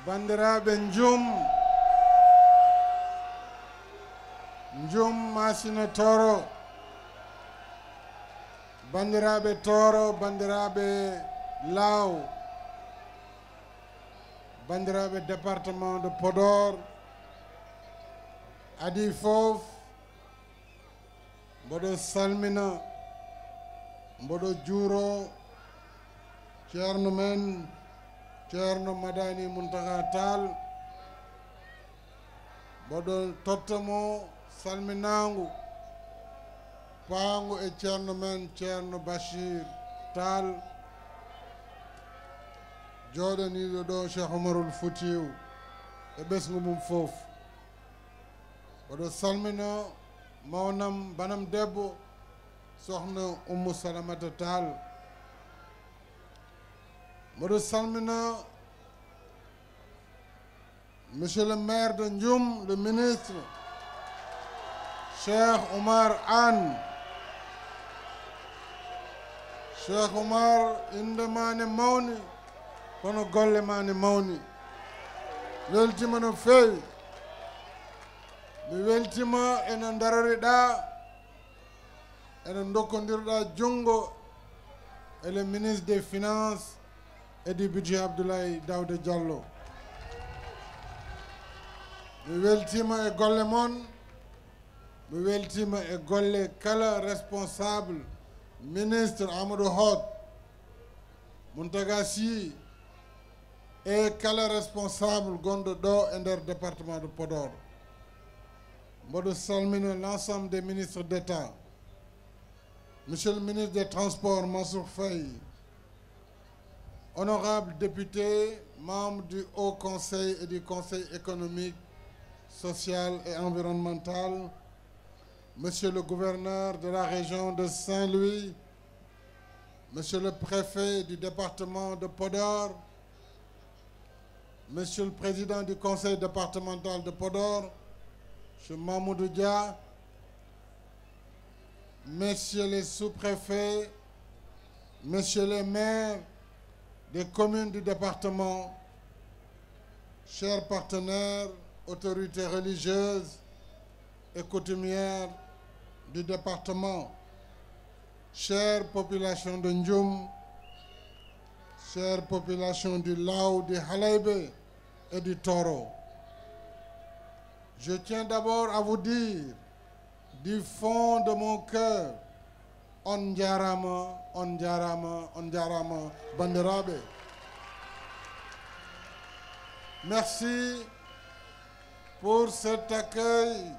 bandiraɓe njum masina toro bandiraɓe toro bandiraɓe law bandiraɓe département de Podor adi fof mboɗo salmina mboɗo juuro ceerno men ceerno Madani Muntaka Tall mboɗo tottamo salminangu paangu e ceerno men ceerno Bachir Tall jooɗaniɗo ɗo Cheikh Oumarul Foutiou e ɓesgu mum fof mboɗo salmina mawnam banam debbo sohna Oumou Salamata Tall mboɗo salmina monsieur le maire de Ndioum le ministre Cheikh Oumar Anne Cheikh Oumar inde ma ne mawni kono golle ma ne mawni weltima no feewi mi weltima ene daroriɗa ene dokkodirɗa junngo et le ministre des finances et du budget Abdoulaye Daouda Diallo mi weltima e golle mon mi weltima e golle kala responsable ministre Amadou Hott Mountaga Sy e kala responsable gonɗo ɗo e nder département de Podor mboɗo salmina l'ensemble des ministres d'État monsieur le ministre des Transports Mansour Faye honorables députés membres du Haut Conseil et du Conseil économique social et environnemental monsieur le gouverneur de la région de Saint-Louis monsieur le préfet du département de Podor monsieur le président du conseil départemental de Podor monsieur Mamoudou Dia messieurs les sous-préfets messieurs les maires des communes du département chers partenaires autorités religieuses et coutumières du département, chère population de Ndioum, chère population du Lao, du Halaïbé et du Toro. Je tiens d'abord à vous dire du fond de mon cœur, on jarama, on jarama, on jarama, bandiraɓe. Merci pour cet accueil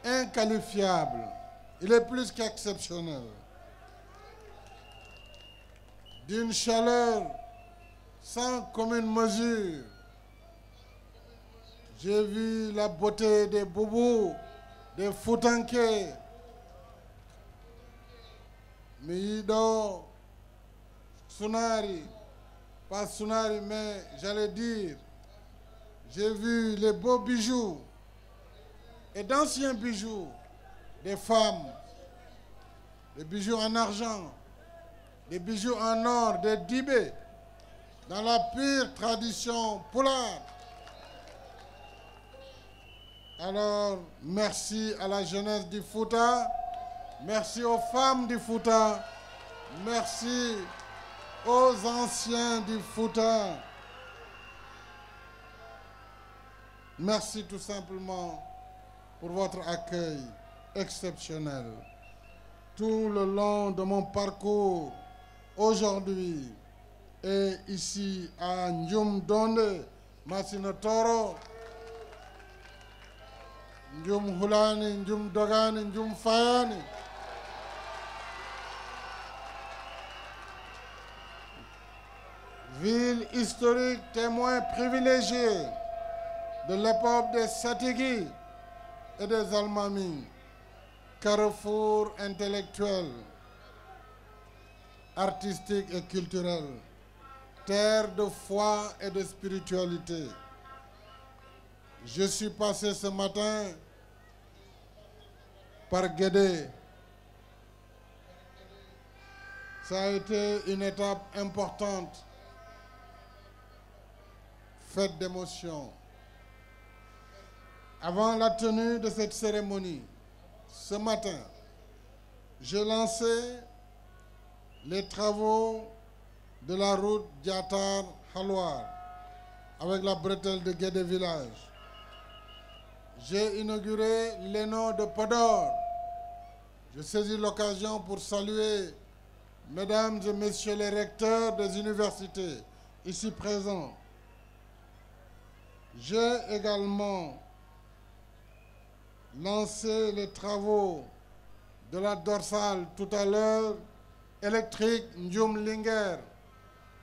inqualifiable. Il est plus qu'exceptionnel. D'une chaleur sans commune mesure. J'ai vu la beauté des boubous, des Foutanké. Miido, Sunari, pas Sunari, mais j'allais dire, j'ai vu les beaux bijoux et d'anciens bijoux des femmes, des bijoux en argent, des bijoux en or, des dibés, dans la pure tradition poulard. Alors, merci à la jeunesse du Fouta, merci aux femmes du Fouta, merci aux anciens du Fouta. Merci tout simplement pour votre accueil exceptionnel. Tout le long de mon parcours, aujourd'hui, et ici à Ndioum Donde, Masina Toro, Ndioum Hulani, Ndioum Dogani, Ndioum Fayani, ville historique témoin privilégié de l'époque des Satigui et des Almami, carrefour intellectuel, artistique et culturel, terre de foi et de spiritualité. Je suis passé ce matin par Guédé. Ça a été une étape importante. faite d'émotion. Avant la tenue de cette cérémonie, ce matin, j'ai lancé les travaux de la route Diatar-Halwar avec la bretelle de Guédé Village. J'ai inauguré l'ENO de Podor. Je saisis l'occasion pour saluer mesdames et messieurs les recteurs des universités ici présents. J'ai également lancé les travaux de la dorsale tout à l'heure électrique Ndioum-Linguère,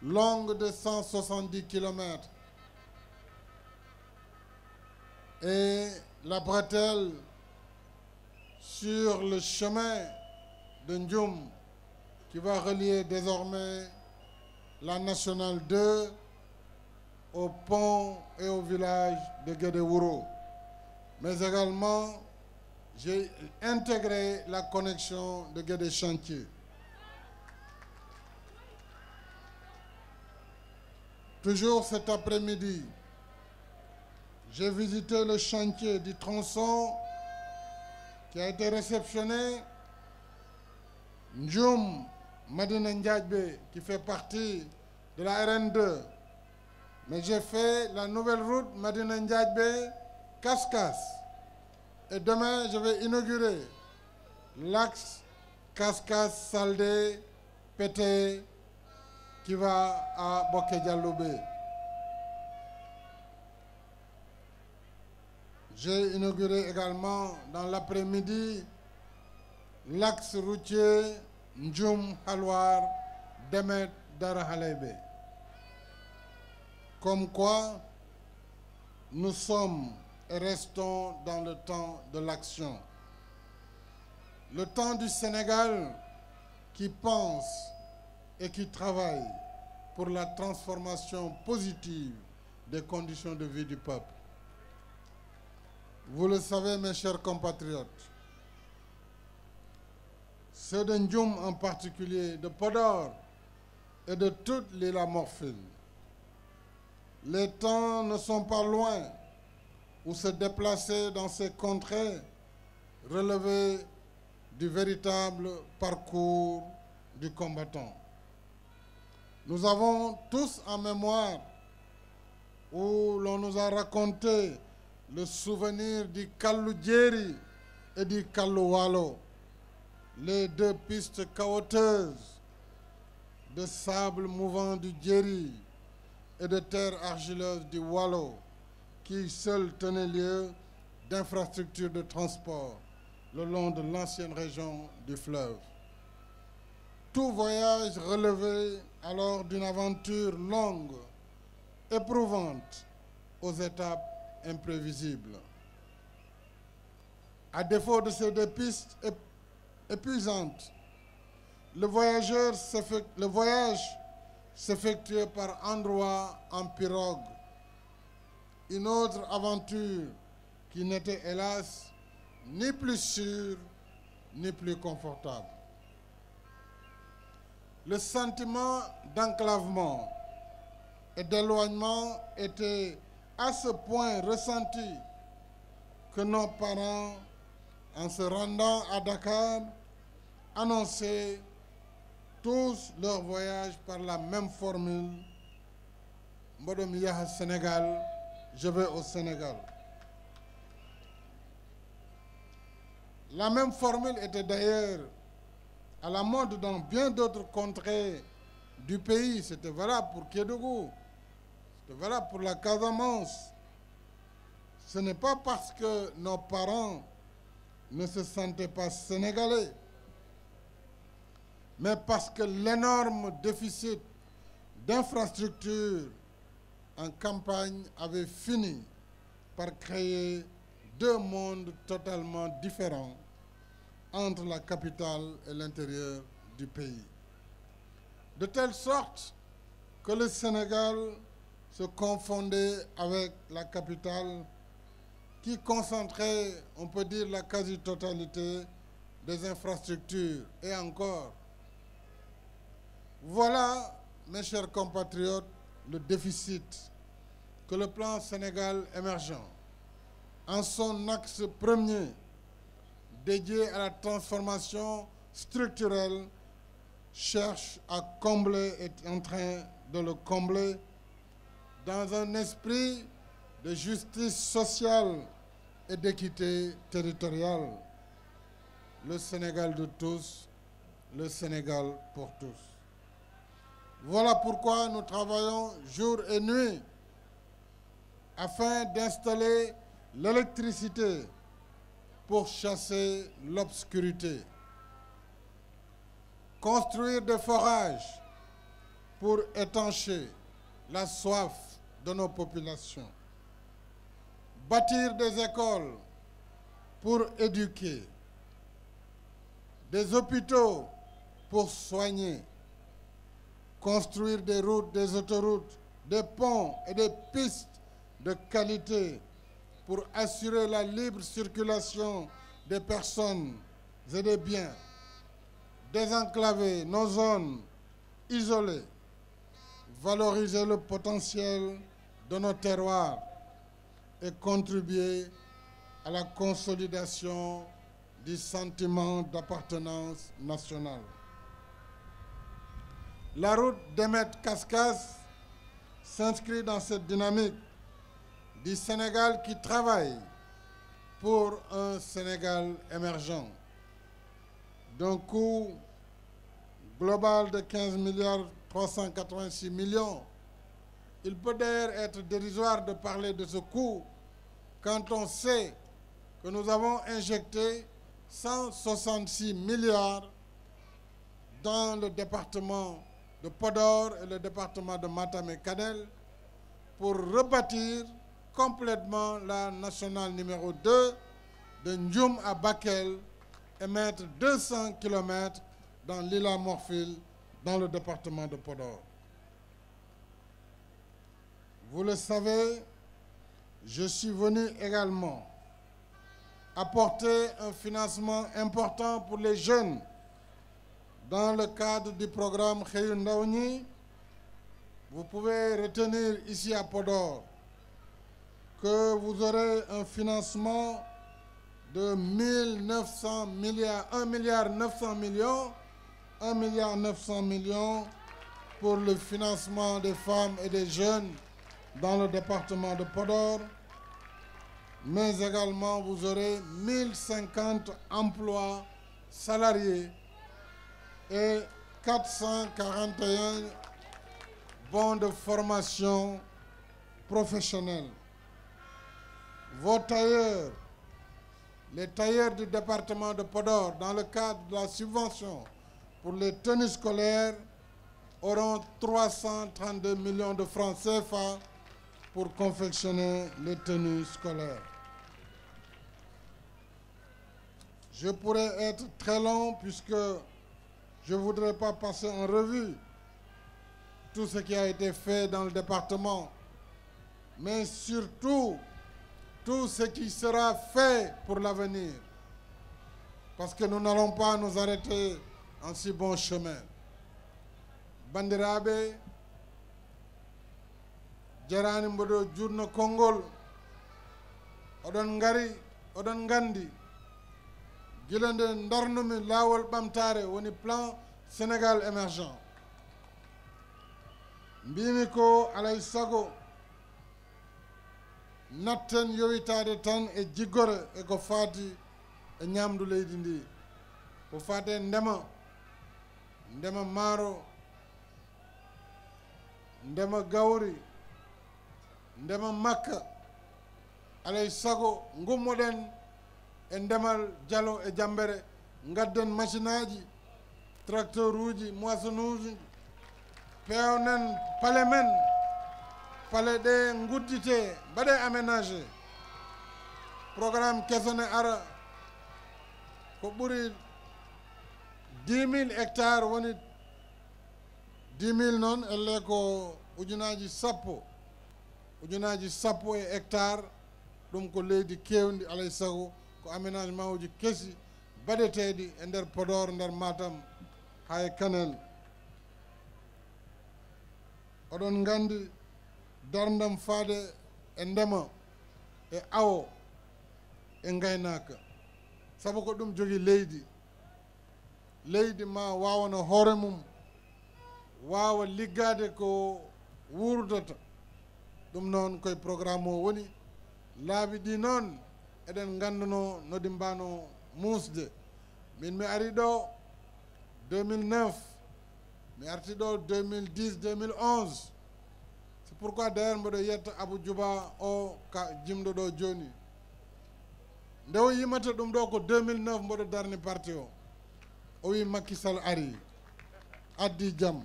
longue de 170 km. Et la bretelle sur le chemin de Ndioum qui va relier désormais la nationale 2 au pont et au village de Guédé-Wouro. Mais également, j'ai intégré la connexion de Guédé-Chantier. Toujours cet après-midi, j'ai visité le chantier du tronçon qui a été réceptionné, Ndioum Madina Ndiadjbe, qui fait partie de la RN2. Mais j'ai fait la nouvelle route Madina Ndiadjbe-Kaskas. Et demain, je vais inaugurer l'axe Kaskas-Saldé-Pété qui va à Boké-Dialoubé. J'ai inauguré également dans l'après-midi l'axe routier Ndioum-Halwar Demet Dara-Halebe. Comme quoi, nous sommes et restons dans le temps de l'action. Le temps du Sénégal qui pense et qui travaille pour la transformation positive des conditions de vie du peuple. Vous le savez, mes chers compatriotes, ceux de Ndioum en particulier, de Podor et de toute l'île à Morphine. Les temps ne sont pas loin où se déplacer dans ces contrées relevait du véritable parcours du combattant. Nous avons tous en mémoire où l'on nous a raconté le souvenir du Kallou Djeri et du Kallou Walo, les deux pistes caouteuses de sable mouvant du Djeri et de terre argileuse du Walo, qui seuls tenaient lieu d'infrastructures de transport le long de l'ancienne région du fleuve. Tout voyage relevait alors d'une aventure longue, éprouvante, aux étapes imprévisibles. À défaut de ces deux pistes épuisantes, le voyage s'effectuait par endroits en pirogue. Une autre aventure qui n'était hélas ni plus sûre ni plus confortable. Le sentiment d'enclavement et d'éloignement était à ce point ressenti que nos parents, en se rendant à Dakar, annonçaient tous leur voyage par la même formule: Mbodom Yaha Sénégal, je vais au Sénégal. La même formule était d'ailleurs à la mode dans bien d'autres contrées du pays. C'était valable pour Kédougou, c'était valable pour la Casamance. Ce n'est pas parce que nos parents ne se sentaient pas sénégalais, mais parce que l'énorme déficit d'infrastructures en campagne avait fini par créer deux mondes totalement différents entre la capitale et l'intérieur du pays. De telle sorte que le Sénégal se confondait avec la capitale qui concentrait, on peut dire, la quasi-totalité des infrastructures. Et encore, voilà, mes chers compatriotes, le déficit que le plan Sénégal émergent, en son axe premier dédié à la transformation structurelle, cherche à combler et est en train de le combler dans un esprit de justice sociale et d'équité territoriale. Le Sénégal de tous, le Sénégal pour tous. Voilà pourquoi nous travaillons jour et nuit afin d'installer l'électricité pour chasser l'obscurité, construire des forages pour étancher la soif de nos populations, bâtir des écoles pour éduquer, des hôpitaux pour soigner, construire des routes, des autoroutes, des ponts et des pistes de qualité pour assurer la libre circulation des personnes et des biens, désenclaver nos zones isolées, valoriser le potentiel de nos terroirs et contribuer à la consolidation du sentiment d'appartenance nationale. La route d'Emet-Kaskas s'inscrit dans cette dynamique du Sénégal qui travaille pour un Sénégal émergent. D'un coût global de 15 milliards 386 millions, il peut d'ailleurs être dérisoire de parler de ce coût quand on sait que nous avons injecté 166 milliards dans le département de Podor et le département de Matam et Kanel pour rebâtir complètement la nationale numéro 2 de Ndioum à Bakel et mettre 200 km dans l'île Morphil, dans le département de Podor. Vous le savez, je suis venu également apporter un financement important pour les jeunes dans le cadre du programme Xëyu Ndaw Ñi. Vous pouvez retenir ici à Podor que vous aurez un financement de 1 900 millions pour le financement des femmes et des jeunes dans le département de Podor, mais également vous aurez 1050 emplois salariés et 441 bons de formation professionnelle. Vos tailleurs, les tailleurs du département de Podor, dans le cadre de la subvention pour les tenues scolaires, auront 332 millions de francs CFA pour confectionner les tenues scolaires. Je pourrais être très long puisque je ne voudrais pas passer en revue tout ce qui a été fait dans le département, mais surtout tout ce qui sera fait pour l'avenir, parce que nous n'allons pas nous arrêter en si bon chemin. Bandiraɓe, jarani mboɗo jurno konngol, oɗon ngari oɗon gandi gila nde darnumi laawol ɓamtare woni plan Sénégal émergent. Mbimi ko alay sago natten yowitade tan e jiggore e ko faati e ñamdu leydi ndi, ko faate ndema maaro, ndema gawri, ndema makka. Alay sago gummoɗen e ndemal jalo e jambere, gadden machine aji, tracteur uji, moissonneuse, pewnen pale men, pale ɗe guddite mbaɗe aménagé. Programme kesone ara ko ɓuri 10 000 hectares woni 10 000 noon elle ko ujunaji sappo e hectare. Ɗum ko leydi kewndi alay sago ko aménagement uji kesi baɗeteɗi e nder Podor, nder Matam ha e Kanel. Oɗon gandi darndam faade e ndema e awo e gaynaka sabu ko ɗum jogii leydi ma wawana hoore mum wawa liggade ko wurdata ɗum noon koye programme o woni laabi ɗi noon eɗen ganduno nodi mbano musde min mi ari ɗo 2009 mi arti ɗo 2010 2011 c'est pourquoi d'ailleurs mboɗo yetta Abou Djouba o ka jimɗo ɗo joni nde o yimata ɗum ɗo ko 2009 mboɗo darni parti o wi Macky Sall ari addi jaam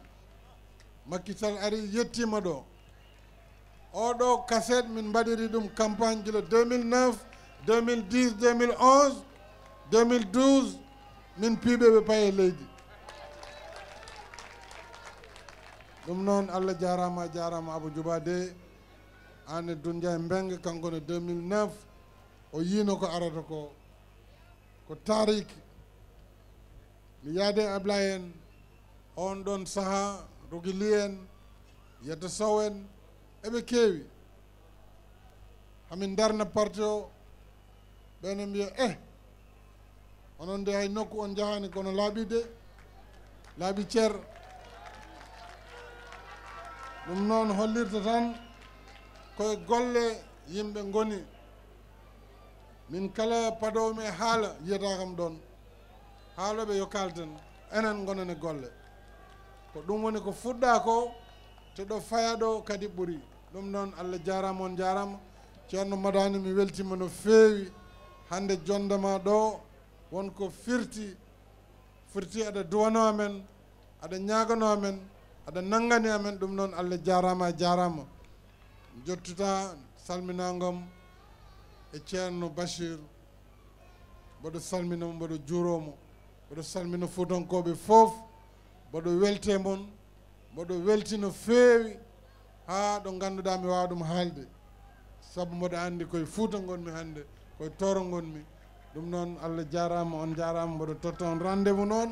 Macky Sall ari yettima ɗo oɗo cassette min mbaɗiri ɗum campagne gila 2009 2010 2011 2012 min piiɓe ɓe paye leydi ɗum noon Allah jarama Abou Djouba de an e Doundiaye Mbengue kanko ne 2009 o yino ko arata ko tariki mi yaade Ablaye en on ɗon saaha Rogili en Yetta Sow en eɓe keewi hamin darna parti o ɓene mbiya onon de hay nokku on jahani kono laaɓi de laaɓi ceer ɗum noon hollirta tan koye golle yimɓe ngoni min kala padowo e haala yiyata kam ɗon haaloɓe yo kalten enen gonen e golle ko ɗum woni ko fuɗɗa ko te ɗo faya ɗo kadi ɓuuri ɗum noon Allah jarama on jarama ceerno Madani mi weltima no feewi hande jondema ɗo wonko firti aɗa duwano amen aɗa ñagano amen aɗa nangani amen ɗum noon Allah jarama jottuta salminagom e ceerno Bachir mboɗo salminamo mboɗo juuromo mboɗo salmina fuutankoɓe fof mboɗo welte mon mboɗo welti no feewi ha ɗo ganduɗa mi wawa ɗum haalde saabu mboɗo andi koye Fuuta gonmi hande koye Toro gonmi ɗum noon Allah jarama on jarama mboɗo totta on rendez-vous noon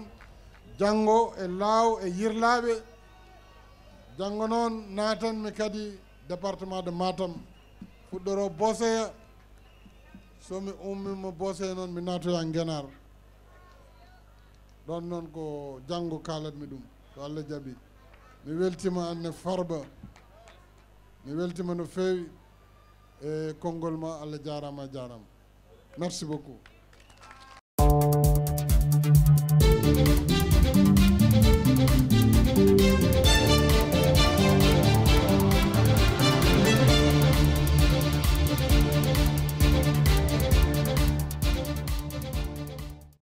janggo e laaw e yirlaɓe janggo noon natanmi kadi département de Matam fuɗɗoro Boseya somi ummima Boseya noon mi natoya Guénar ɗon noon ko janggo kalatmi ɗum to Allah jaaɓi mi weltima anne Farba mi weltima no feewi e konngol ma Allah jarama merci beaucoup